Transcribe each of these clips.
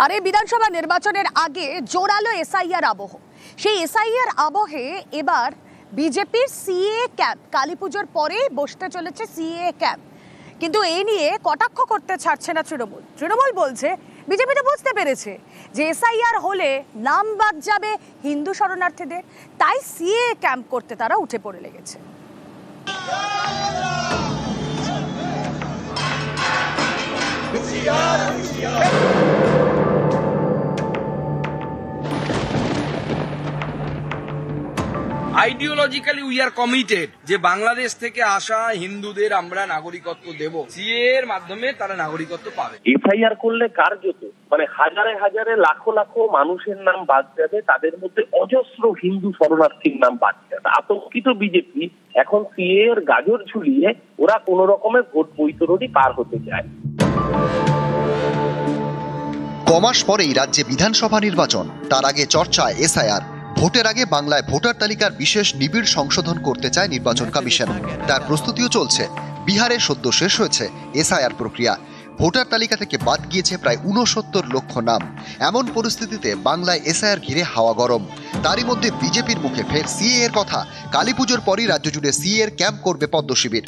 আর এই বিধানসভা নির্বাচনের আগে জোরালো এসআইআর আবহ। সেই এসআইআর আবহে এবার বিজেপির সিএ ক্যাম্প, কালীপুজোর পরে বসতে চলেছে সিএ ক্যাম্প। কিন্তু এই নিয়ে কটাক্ষ করতে ছাড়ছে না তৃণমূল। তৃণমূল বলছে বিজেপি তো বুঝতে পেরেছে যে এসআইআর হলে নাম বাদ যাবে হিন্দু শরণার্থীদের, তাই সিএ ক্যাম্প করতে তারা উঠে পড়ে লেগেছে। আইডিওলজিক্যালি উই আর কমিটেড যে বাংলাদেশ থেকে আসা হিন্দুদের আমরা নাগরিকত্ব দেব, সিএ এর মাধ্যমে তারা নাগরিকত্ব পাবে। এফআইআর করলে কার্যত হাজারে হাজারে লাখো লাখো মানুষের নাম বাদ যাবে, তাদের মধ্যে অজস্র হিন্দু শরণার্থীর নাম বাদ যাবে। আতঙ্কিত বিজেপি এখন সিএ এর গাজর ঝুলিয়ে ওরা কোন রকমের ভোট বৈতরণী পার হতে চায়। কমাস পরেই রাজ্যে বিধানসভা নির্বাচন, তার আগে চর্চায় এসআইআর। ভোটের আগে বাংলায় ভোটার তালিকার বিশেষ নিবিড় সংশোধন করতে চায় নির্বাচন কমিশন। তার প্রস্তুতিও চলছে। বিহারে সদ্য শেষ হয়েছে এসআইআর প্রক্রিয়া। ভোটার তালিকা থেকে বাদ গিয়েছে প্রায় ৬৯ লক্ষ নাম। এমন পরিস্থিতিতে বাংলায় এসআইআর ঘিরে হাওয়া গরম। তারই মধ্যে বিজেপির মুখে ফের সিএ এর কথা। কালীপুজোর পরই রাজ্য জুড়ে সিএ এর ক্যাম্প করবে পদ্ম শিবির।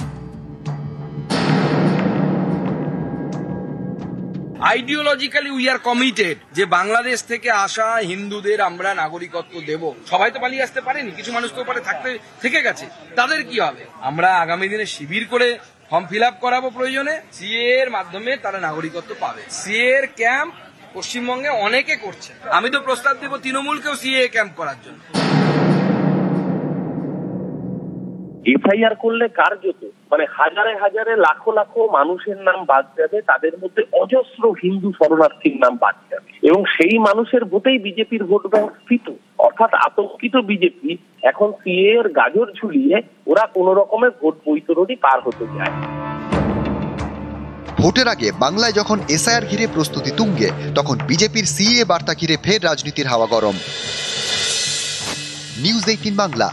আইডিওলজিক্যালি উই আর কমিটেড যে বাংলাদেশ থেকে আসা হিন্দুদের আমরা নাগরিকত্ব দেব। সবাই তো পালিয়ে আসতে পারেনি, কিছু মানুষ তো ওপারে থেকে গেছে, তাদের কি হবে? আমরা আগামী দিনে শিবির করে ফর্ম ফিল আপ করাবো, প্রয়োজনে সিএ এর মাধ্যমে তারা নাগরিকত্ব পাবে। সিএ এর ক্যাম্প পশ্চিমবঙ্গে অনেকে করছে, আমি তো প্রস্তাব দেব তৃণমূলকেও সিএ ক্যাম্প করার জন্য। এফআইআর করলে কার্যত হাজারে হাজারে লাখো লাখো মানুষের নাম বাদ যাবে, তাদের মধ্যে অজস্র হিন্দু শরণার্থীর নাম বাদ যাবে, এবং সেই মানুষের ভোটেই বিজেপির ভোট ব্যাংক স্ফীত। অর্থাৎ আতঙ্কিত বিজেপি এখন সিএ এর গাজর ঝুলিয়ে ওরা কোন রকমের ভোট বৈতরণী পার হতে চায়। ভোটের আগে বাংলায় যখন এসআইআর ঘিরে প্রস্তুতি তুঙ্গে, তখন বিজেপির সিএ বার্তা ঘিরে ফের রাজনীতির হাওয়া গরম। নিউজ 18 বাংলা।